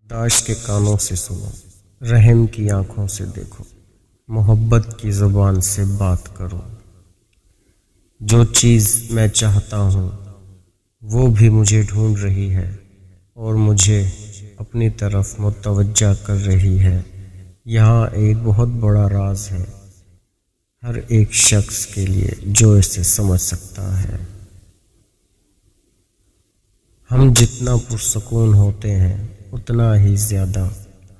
Those کے کانوں سے سنو، رحم کی آنکھوں سے دیکھو، محبت کی زبان سے بات کرو۔ جو چیز میں چاہتا ہوں وہ بھی مجھے ڈھونڈ رہی ہے اور مجھے اپنی طرف متوجہ کر رہی ہے۔ یہاں ایک بہت بڑا راز ہے ہر ایک شخص کے لیے جو اسے سمجھ سکتا ہے۔ ہم جتنا پرسکون ہوتے ہیں اتنا ہی زیادہ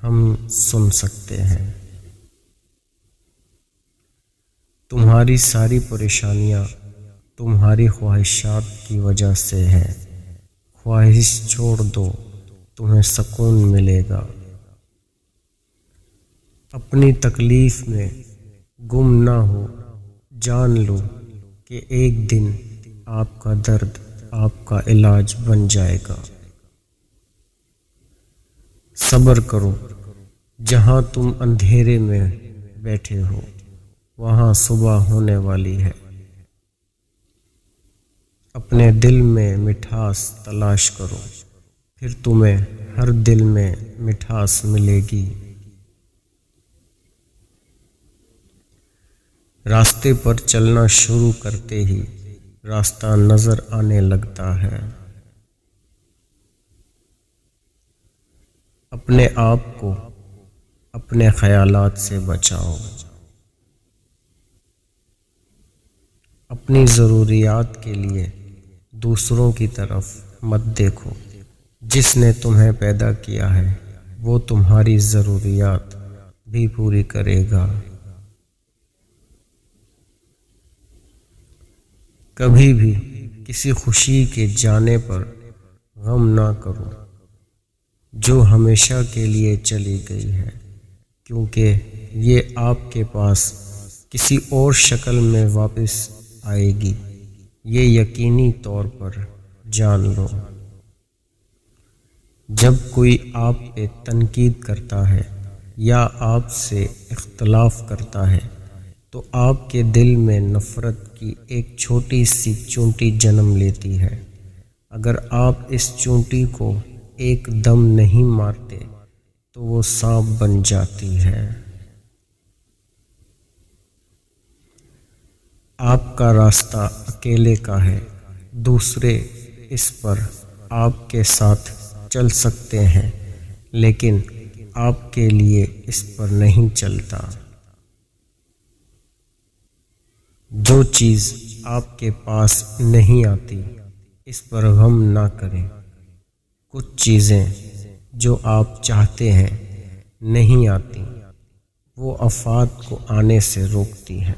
ہم سن سکتے ہیں۔ تمہاری ساری پریشانیاں تمہاری خواہشات کی وجہ سے ہیں۔ خواہش چھوڑ دو، تمہیں سکون ملے گا۔ اپنی تکلیف میں گم نہ ہو، جان لو کہ ایک دن آپ کا درد آپ کا علاج بن جائے گا۔ صبر کرو، جہاں تم اندھیرے میں بیٹھے ہو وہاں صبح ہونے والی ہے۔ اپنے دل میں مٹھاس تلاش کرو، پھر تمہیں ہر دل میں مٹھاس ملے گی۔ راستے پر چلنا شروع کرتے ہی راستہ نظر آنے لگتا ہے۔ اپنے آپ کو اپنے خیالات سے بچاؤ۔ اپنی ضروریات کے لیے دوسروں کی طرف مت دیکھو۔ جس نے تمہیں پیدا کیا ہے وہ تمہاری ضروریات بھی پوری کرے گا۔ کبھی بھی کسی خوشی کے جانے پر غم نہ کرو جو ہمیشہ کے لیے چلی گئی ہے، کیونکہ یہ آپ کے پاس کسی اور شکل میں واپس آئے گی، یہ یقینی طور پر جان لو۔ جب کوئی آپ پہ تنقید کرتا ہے یا آپ سے اختلاف کرتا ہے تو آپ کے دل میں نفرت کی ایک چھوٹی سی چونٹی جنم لیتی ہے۔ اگر آپ اس چونٹی کو ایک دم نہیں مارتے تو وہ سانپ بن جاتی ہے۔ آپ کا راستہ اکیلے کا ہے، دوسرے اس پر آپ کے ساتھ چل سکتے ہیں لیکن آپ کے لیے اس پر نہیں چلتا۔ جو چیز آپ کے پاس نہیں آتی اس پر غم نہ کریں۔ کچھ چیزیں جو آپ چاہتے ہیں نہیں آتی، وہ آفات کو آنے سے روکتی ہیں۔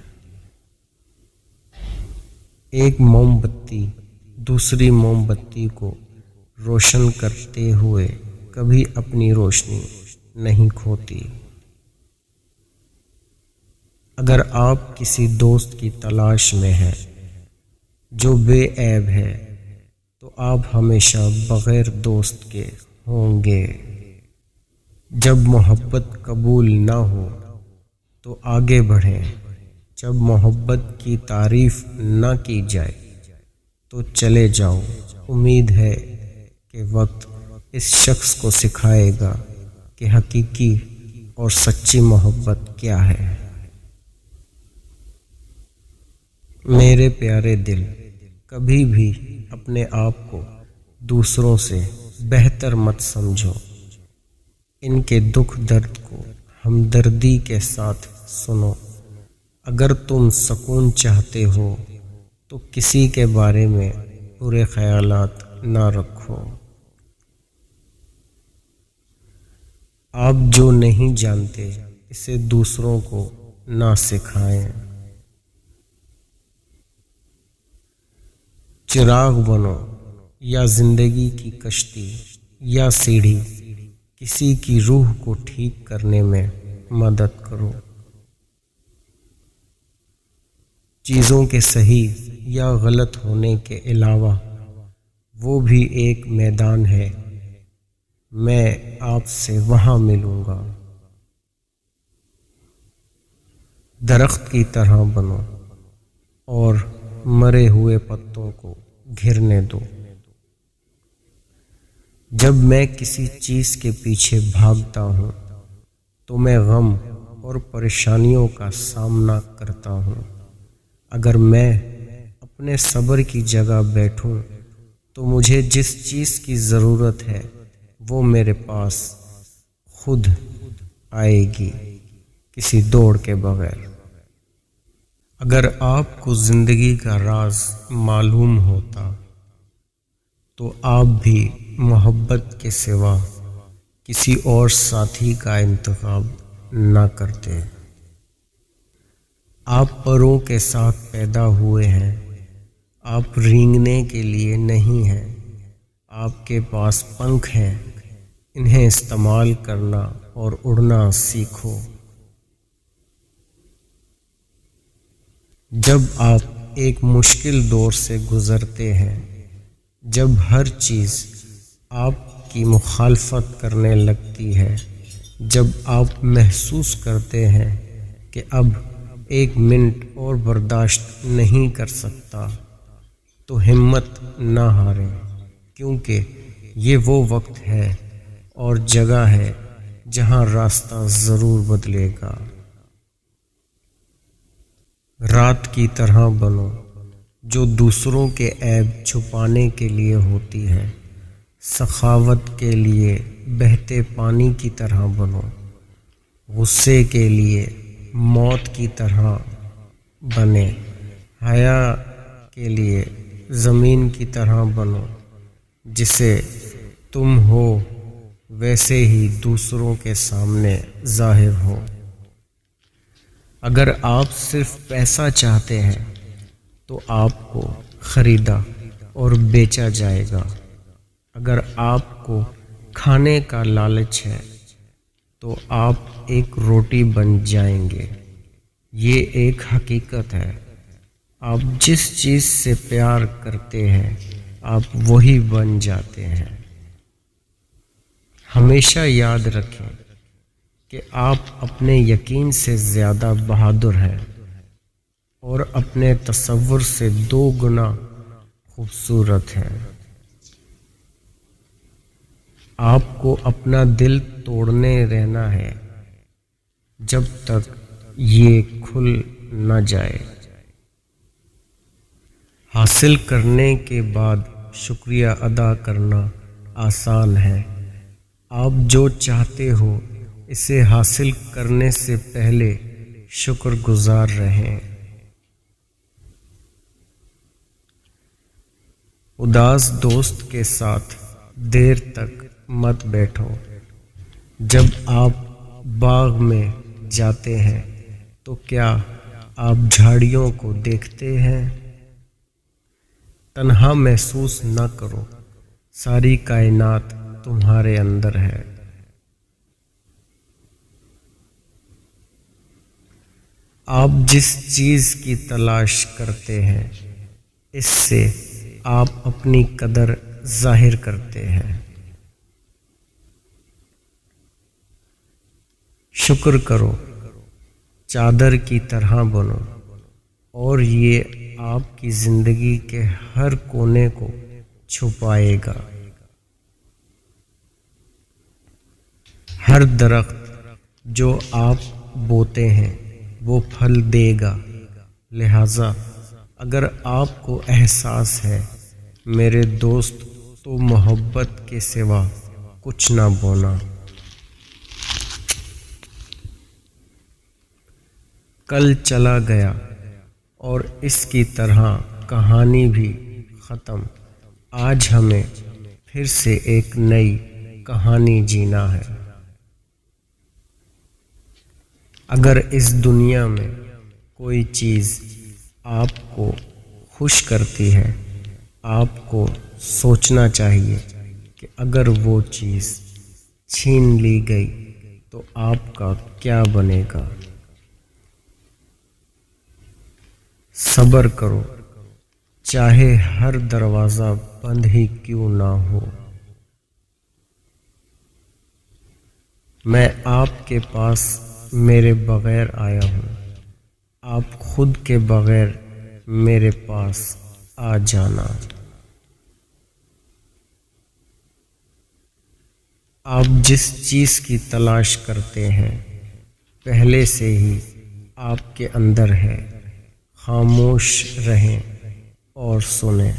ایک موم بتی دوسری موم بتی کو روشن کرتے ہوئے کبھی اپنی روشنی نہیں کھوتی۔ اگر آپ کسی دوست کی تلاش میں ہیں جو بے عیب ہے تو آپ ہمیشہ بغیر دوست کے ہوں گے۔ جب محبت قبول نہ ہو تو آگے بڑھیں، جب محبت کی تعریف نہ کی جائے تو چلے جاؤ۔ امید ہے کہ وقت اس شخص کو سکھائے گا کہ حقیقی اور سچی محبت کیا ہے۔ میرے پیارے دل، کبھی بھی اپنے آپ کو دوسروں سے بہتر مت سمجھو۔ ان کے دکھ درد کو ہمدردی کے ساتھ سنو۔ اگر تم سکون چاہتے ہو تو کسی کے بارے میں برے خیالات نہ رکھو۔ آپ جو نہیں جانتے اسے دوسروں کو نہ سکھائیں۔ چراغ بنو یا زندگی کی کشتی یا سیڑھی، کسی کی روح کو ٹھیک کرنے میں مدد کرو۔ چیزوں کے صحیح یا غلط ہونے کے علاوہ وہ بھی ایک میدان ہے، میں آپ سے وہاں ملوں گا۔ درخت کی طرح بنو اور مرے ہوئے پتوں کو گرنے دو۔ جب میں کسی چیز کے پیچھے بھاگتا ہوں تو میں غم اور پریشانیوں کا سامنا کرتا ہوں۔ اگر میں اپنے صبر کی جگہ بیٹھوں تو مجھے جس چیز کی ضرورت ہے وہ میرے پاس خود آئے گی، کسی دوڑ کے بغیر۔ اگر آپ کو زندگی کا راز معلوم ہوتا تو آپ بھی محبت کے سوا کسی اور ساتھی کا انتخاب نہ کرتے۔ آپ پروں کے ساتھ پیدا ہوئے ہیں، آپ رینگنے کے لیے نہیں ہیں۔ آپ کے پاس پنکھ ہیں، انہیں استعمال کرنا اور اڑنا سیکھو۔ جب آپ ایک مشکل دور سے گزرتے ہیں، جب ہر چیز آپ کی مخالفت کرنے لگتی ہے، جب آپ محسوس کرتے ہیں کہ اب ایک منٹ اور برداشت نہیں کر سکتا، تو ہمت نہ ہاریں، کیونکہ یہ وہ وقت ہے اور جگہ ہے جہاں راستہ ضرور بدلے گا۔ رات کی طرح بنو جو دوسروں کے عیب چھپانے کے لیے ہوتی ہے، سخاوت کے لیے بہتے پانی کی طرح بنو، غصے کے لیے موت کی طرح بنے، حیا کے لیے زمین کی طرح بنو، جسے تم ہو ویسے ہی دوسروں کے سامنے ظاہر ہو۔ اگر آپ صرف پیسہ چاہتے ہیں تو آپ کو خریدا اور بیچا جائے گا۔ اگر آپ کو کھانے کا لالچ ہے تو آپ ایک روٹی بن جائیں گے۔ یہ ایک حقیقت ہے، آپ جس چیز سے پیار کرتے ہیں آپ وہی بن جاتے ہیں۔ ہمیشہ یاد رکھیں کہ آپ اپنے یقین سے زیادہ بہادر ہیں اور اپنے تصور سے 2 گنا خوبصورت ہیں۔ آپ کو اپنا دل توڑنے رہنا ہے جب تک یہ کھل نہ جائے۔ حاصل کرنے کے بعد شکریہ ادا کرنا آسان ہے۔ آپ جو چاہتے ہو اسے حاصل کرنے سے پہلے شکر گزار رہیں۔ اداس دوست کے ساتھ دیر تک مت بیٹھو۔ جب آپ باغ میں جاتے ہیں تو کیا آپ جھاڑیوں کو دیکھتے ہیں؟ تنہا محسوس نہ کرو، ساری کائنات تمہارے اندر ہے۔ آپ جس چیز کی تلاش کرتے ہیں اس سے آپ اپنی قدر ظاہر کرتے ہیں۔ شکر کرو، چادر کی طرح بنو، اور یہ آپ کی زندگی کے ہر کونے کو چھپائے گا۔ ہر درخت جو آپ بوتے ہیں وہ پھل دے گا، لہذا اگر آپ کو احساس ہے میرے دوست تو محبت کے سوا کچھ نہ بونا۔ کل چلا گیا اور اس کی طرح کہانی بھی ختم۔ آج ہمیں پھر سے ایک نئی کہانی جینا ہے۔ اگر اس دنیا میں کوئی چیز آپ کو خوش کرتی ہے، آپ کو سوچنا چاہیے کہ اگر وہ چیز چھین لی گئی تو آپ کا کیا بنے گا۔ صبر کرو، چاہے ہر دروازہ بند ہی کیوں نہ ہو۔ میں آپ کے پاس میرے بغیر آیا ہوں، آپ خود کے بغیر میرے پاس آ جانا۔ آپ جس چیز کی تلاش کرتے ہیں پہلے سے ہی آپ کے اندر ہے، خاموش رہیں اور سنیں۔